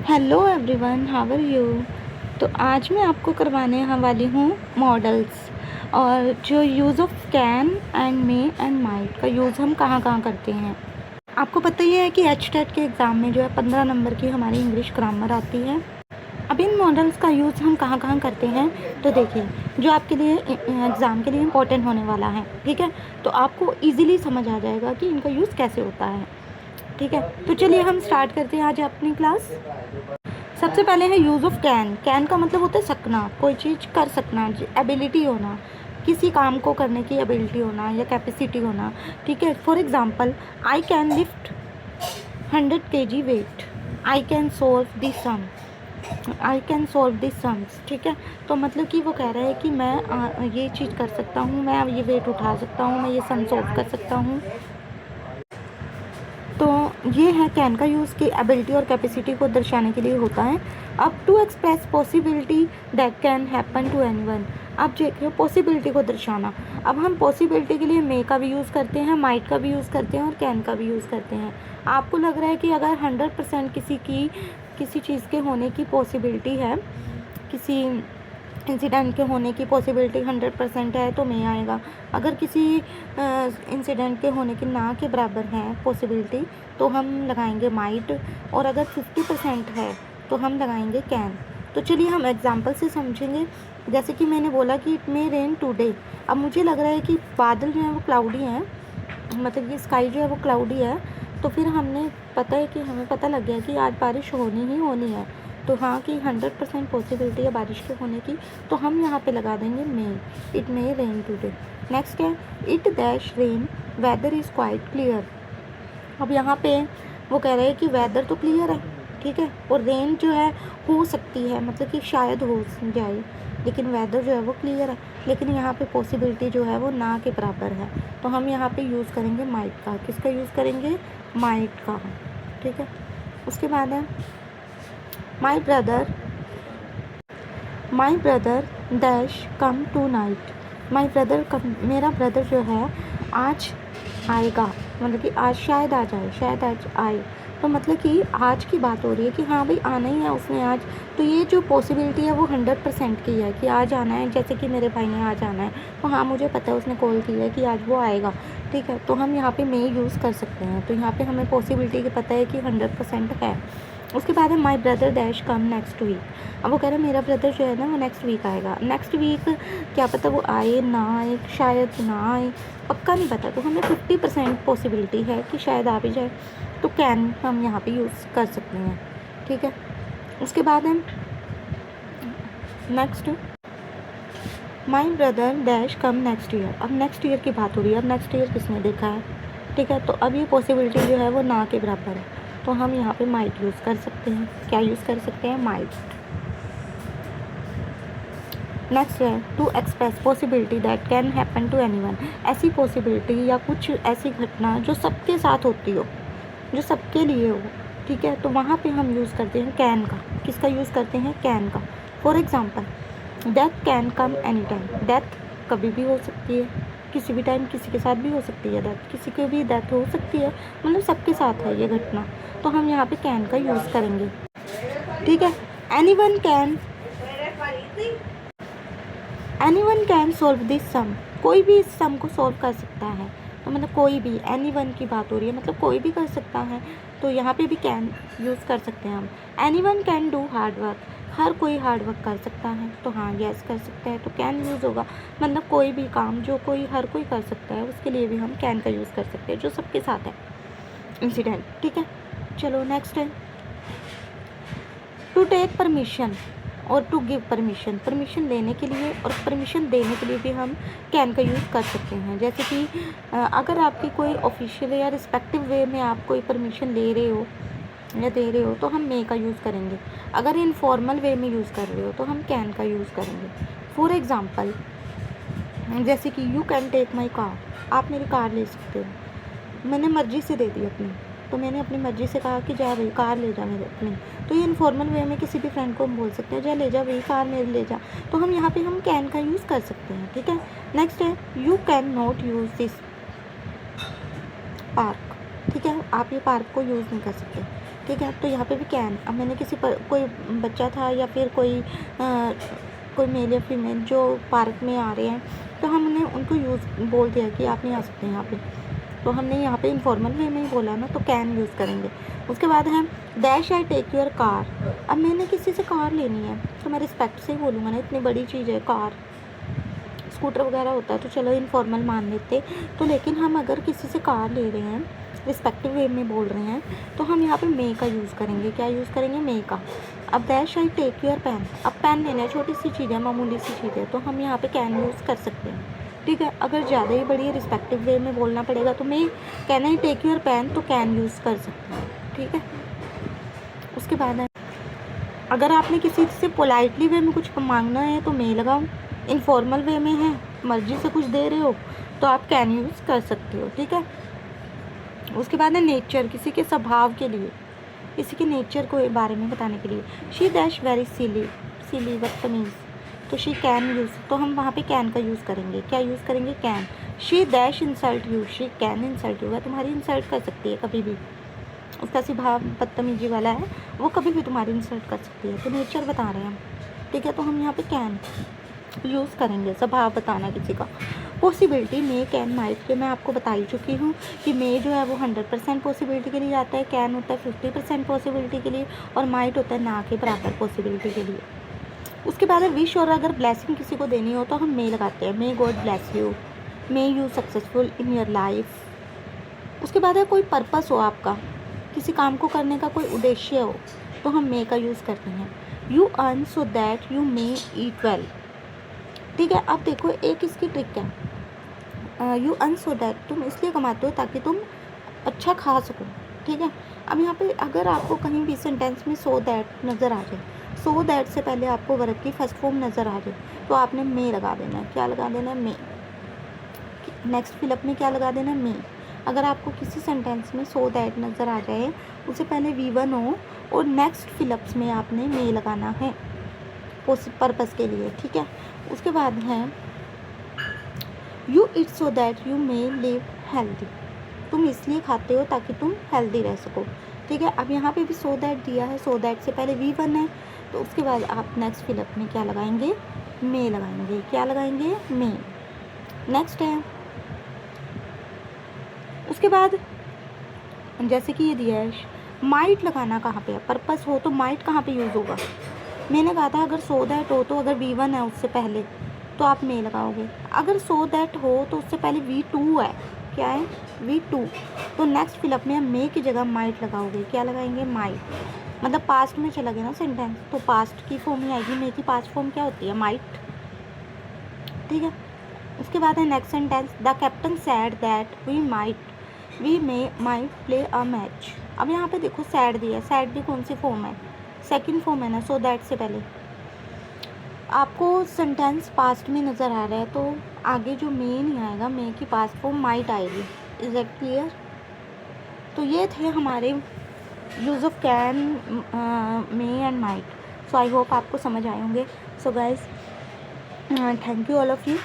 Hello everyone, how are you. तो आज मैं आपको करवाने वाली हूँ मॉडल्स, और जो use of can and may and might का यूज़ हम कहाँ कहाँ करते हैं। आपको पता ही है कि एचटेट के एग्ज़ाम में जो है 15 नंबर की हमारी इंग्लिश ग्रामर आती है। अब इन मॉडल्स का यूज़ हम कहाँ कहाँ करते हैं, तो देखिए, जो आपके लिए एग्ज़ाम के लिए इम्पोर्टेंट होने वाला है, ठीक है, तो आपको ईज़िली समझ आ जाएगा कि इनका यूज़ कैसे होता है। ठीक है, तो चलिए हम स्टार्ट करते हैं आज अपनी क्लास। सबसे पहले है यूज़ ऑफ कैन। कैन का मतलब होता है सकना, कोई चीज़ कर सकना, एबिलिटी होना, किसी काम को करने की एबिलिटी होना या कैपेसिटी होना। ठीक है, for example, I can lift 100 kg weight, I can solve this sum, I can solve this sums. ठीक है, तो मतलब कि वो कह रहा है कि मैं ये चीज़ कर सकता हूँ, मैं ये वेट उठा सकता हूँ, मैं ये सम सोल्व कर सकता हूँ। तो ये है कैन का यूज़ कि एबिलिटी और कैपेसिटी को दर्शाने के लिए होता है। अब to express possibility that can happen to anyone. अब देखिए, पॉसिबिलिटी को दर्शाना। अब हम पॉसिबिलिटी के लिए मे का भी यूज़ करते हैं, माइट का भी यूज़ करते हैं और कैन का भी यूज़ करते हैं। आपको लग रहा है कि अगर 100% किसी चीज़ के होने की पॉसिबिलिटी है, किसी इंसिडेंट के होने की पॉसिबिलिटी 100% है तो मे आएगा। अगर किसी इंसिडेंट के होने की ना के बराबर है पॉसिबिलिटी, तो हम लगाएंगे माइट, और अगर 50% है तो हम लगाएंगे कैन। तो चलिए हम एग्जांपल से समझेंगे। जैसे कि मैंने बोला कि इट मे रेन टुडे। अब मुझे लग रहा है कि बादल जो है वो क्लाउडी हैं, मतलब ये स्काई जो है वो क्लाउडी है, तो फिर हमें पता लग गया कि आज बारिश होनी ही होनी है। तो हाँ, कि 100% पॉसिबिलिटी है बारिश के होने की, तो हम यहाँ पे लगा देंगे may. It may rain today. Next है it dash rain, weather is quite clear. अब यहाँ पे वो कह रहे हैं कि वेदर तो क्लियर है, ठीक है, और रेन जो है हो सकती है, मतलब कि शायद हो जाए, लेकिन वेदर जो है वो क्लियर है। लेकिन यहाँ पे पॉसिबिलिटी जो है वो ना के बराबर है, तो हम यहाँ पे यूज़ करेंगे माइट का। किसका यूज़ करेंगे? माइट का। ठीक है, उसके बाद है my brother, my brother dash come tonight. My brother come, मेरा ब्रदर जो है आज आएगा, मतलब कि आज शायद आ जाए, शायद आज आए। तो मतलब कि आज की बात हो रही है कि हाँ भाई आना ही है उसने आज। तो ये जो पॉसिबिलिटी है वो 100% की है कि आज आना है। जैसे कि मेरे भाई ने आज आना है, तो हाँ मुझे पता है, उसने कॉल की है कि आज वो आएगा। ठीक है, तो हम यहाँ पे मे यूज़ कर सकते हैं। तो यहाँ पे हमें पॉसिबिलिटी की पता है कि 100% है। उसके बाद है my brother dash come next week. अब वो कह रहे हैं मेरा ब्रदर जो है ना वो नेक्स्ट वीक आएगा। नेक्स्ट वीक क्या पता वो आए ना आए, शायद ना आए, पक्का नहीं पता। तो हमें 50% पॉसिबिलिटी है कि शायद आ भी जाए, तो कैन हम यहाँ पे यूज़ कर सकते हैं। ठीक है, उसके बाद है नेक्स्ट, माई brother dash come next year. अब नेक्स्ट ईयर की बात हो रही है। अब नेक्स्ट ईयर किसने देखा है? ठीक है, तो अब ये पॉसिबिलिटी जो है वो ना के बराबर है, तो हम यहाँ पे माइट यूज़ कर सकते हैं। क्या यूज़ कर सकते हैं? माइट। नेक्स्ट है to express possibility that can happen to anyone. ऐसी पॉसिबिलिटी या कुछ ऐसी घटना जो सबके साथ होती हो, जो सबके लिए हो। ठीक है, तो वहाँ पे हम यूज़ करते हैं कैन का। किसका यूज़ करते हैं? कैन का। For example, death can come any time. Death कभी भी हो सकती है, किसी भी टाइम किसी के साथ भी हो सकती है डेथ, किसी की भी डेथ हो सकती है, मतलब सबके साथ है ये घटना, तो हम यहाँ पे कैन का यूज़ करेंगे। ठीक है, anyone can solve this sum. कोई भी इस सम को सोल्व कर सकता है, तो मतलब कोई भी, एनी वन की बात हो रही है, मतलब कोई भी कर सकता है, तो यहाँ पे भी कैन यूज़ कर सकते हैं हम। Anyone can do hard work. हर कोई हार्ड वर्क कर सकता है, तो हाँ यस कर सकते हैं, तो कैन यूज़ होगा। मतलब कोई भी काम जो हर कोई कर सकता है, उसके लिए भी हम कैन का यूज़ कर सकते हैं, जो सबके साथ है इंसिडेंट। ठीक है, चलो नेक्स्ट है टू टेक परमिशन और टू गिव परमिशन। परमिशन लेने के लिए और परमिशन देने के लिए भी हम कैन का यूज़ कर सकते हैं। जैसे कि अगर आपकी कोई ऑफिशियल या रिस्पेक्टिव वे में आप कोई परमिशन ले रहे हो या दे रहे हो, तो हम मे का यूज़ करेंगे। अगर इनफॉर्मल वे में यूज़ कर रहे हो तो हम कैन का यूज़ करेंगे। फॉर एग्ज़ाम्पल, जैसे कि you can take my car. आप मेरी कार ले सकते हो। मैंने मर्ज़ी से दे दी अपनी, तो मैंने अपनी मर्ज़ी से कहा कि जा भाई कार ले जा मेरे अपनी। तो ये इनफॉर्मल वे में किसी भी फ्रेंड को हम बोल सकते हैं, जा ले जा भाई कार मेरे ले जा। तो हम यहाँ पे हम कैन का यूज़ कर सकते हैं। ठीक है, नेक्स्ट है you can not use this park. ठीक है, आप ये पार्क को यूज़ नहीं कर सकते। ठीक है। तो यहाँ पे भी कैन, अब मैंने किसी पर कोई बच्चा था या फिर कोई मेल या फीमेल जो पार्क में आ रहे हैं, तो हमने उनको यूज़ बोल दिया कि आप नहीं आ सकते यहाँ पे, तो हमने यहाँ पे इनफॉर्मल वे में ही बोला ना, तो कैन यूज़ करेंगे। उसके बाद है dash I take your car. अब मैंने किसी से कार लेनी है तो मैं रिस्पेक्ट से ही बोलूँगा ना, इतनी बड़ी चीज़ है कार। स्कूटर वगैरह होता है तो चलो इनफॉर्मल मान लेते, तो लेकिन हम अगर किसी से कार ले रहे हैं, रिस्पेक्टिव वे में बोल रहे हैं, तो हम यहाँ पे मे का यूज़ करेंगे। क्या यूज़ करेंगे? मे का। अब dash I take your pen, अब पेन लेना है, छोटी सी चीज़ है, मामूली सी चीज़ है, तो हम यहाँ पे कैन यूज़ कर सकते हैं, ठीक है। अगर ज़्यादा ही बड़ी रिस्पेक्टिव वे में बोलना पड़ेगा तो may, can I take your pen, तो कैन यूज़ कर सकते हैं, ठीक है। उसके बाद है अगर आपने किसी से पोलाइटली वे में कुछ मांगना है तो मे लगाओ, इनफॉर्मल वे में है, मर्जी से कुछ दे रहे हो तो आप कैन यूज़ कर सकते हो, ठीक है। उसके बाद है नेचर, किसी के स्वभाव के लिए, किसी के नेचर को बारे में बताने के लिए। शी डैश वेरी सिली, सिली बदतमीज़, तो शी कैन यूज़, तो हम वहाँ पे कैन का यूज़ करेंगे। क्या यूज़ करेंगे? Can. She dash insult you, she can insult you, वह तुम्हारी इंसल्ट कर सकती है कभी भी, उसका स्वभाव बदतमीजी वाला है, वो कभी भी तुम्हारी इंसल्ट कर सकती है, तो नेचर बता रहे हैं हम, ठीक है। तो हम यहाँ पे कैन यूज़ करेंगे, स्वभाव बताना किसी का। पॉसिबिलिटी मे कैन माइट, ये मैं आपको बता ही चुकी हूँ कि मे जो है वो 100% पॉसिबिलिटी के लिए जाता है, कैन होता है 50% पॉसिबिलिटी के लिए, और माइट होता है ना के बराबर पॉसिबिलिटी के लिए। उसके बाद है विश, और अगर ब्लेसिंग किसी को देनी हो तो हम मे लगाते हैं, may God bless you, may you successful in your life. उसके बाद है कोई पर्पस हो आपका, किसी काम को करने का कोई उद्देश्य हो, तो हम मे का यूज़ करते हैं। You earn so that you may eat well, ठीक है। अब देखो एक इसकी ट्रिक है, यू अर्न सो दैट, तुम इसलिए कमाते हो ताकि तुम अच्छा खा सको, ठीक है। अब यहाँ पे अगर आपको कहीं भी सेंटेंस में सो दैट नज़र आ जाए, सो दैट से पहले आपको वर्ब की फर्स्ट फॉर्म नज़र आ जाए, तो आपने मे लगा देना है। क्या लगा देना है? मे। नेक्स्ट फिलअप में क्या लगा देना है? मे। अगर आपको किसी सेंटेंस में सो दैट नज़र आ जाए, उससे पहले V1 हो और नेक्स्ट फिलअप्स में आपने मे लगाना है पर्पस के लिए, ठीक है। उसके बाद है you eat so that you may live healthy, तुम इसलिए खाते हो ताकि तुम हेल्दी रह सको, ठीक है। अब यहाँ पे भी सो दैट दिया है, सो दैट से पहले V1 है, तो उसके बाद आप नेक्स्ट फिलअप में क्या लगाएंगे? मे लगाएंगे। क्या लगाएंगे? मे। नेक्स्ट है उसके बाद जैसे कि ये दिया है, माइट लगाना कहाँ पे है? पर्पस हो तो माइट कहाँ पे यूज़ होगा? मैंने कहा था अगर सो दैट हो तो अगर V1 है उससे पहले तो आप मे लगाओगे, अगर सो दैट हो तो उससे पहले V2 है, क्या है? V2, तो नेक्स्ट फिलअप में मे की जगह माइट लगाओगे। क्या लगाएंगे? माइट। मतलब पास्ट में चला गया ना सेंटेंस, तो पास्ट की फॉर्म ही आएगी, मे की पास्ट फॉर्म क्या होती है? माइट, ठीक है। उसके बाद है next sentence, the captain said that we might play a match. अब यहाँ पे देखो सैड दिया है, सैड भी कौन सी फॉर्म है? सेकंड फॉर्म है ना, सो दैट से पहले। आपको सेंटेंस पास्ट में नज़र आ रहा है तो आगे जो मे नहीं आएगा, मे की पास्ट फॉर्म माइट आएगी। Is that clear? तो ये थे हमारे use of can, may and might. So I hope आपको समझ आए होंगे। So guys, thank you all of you.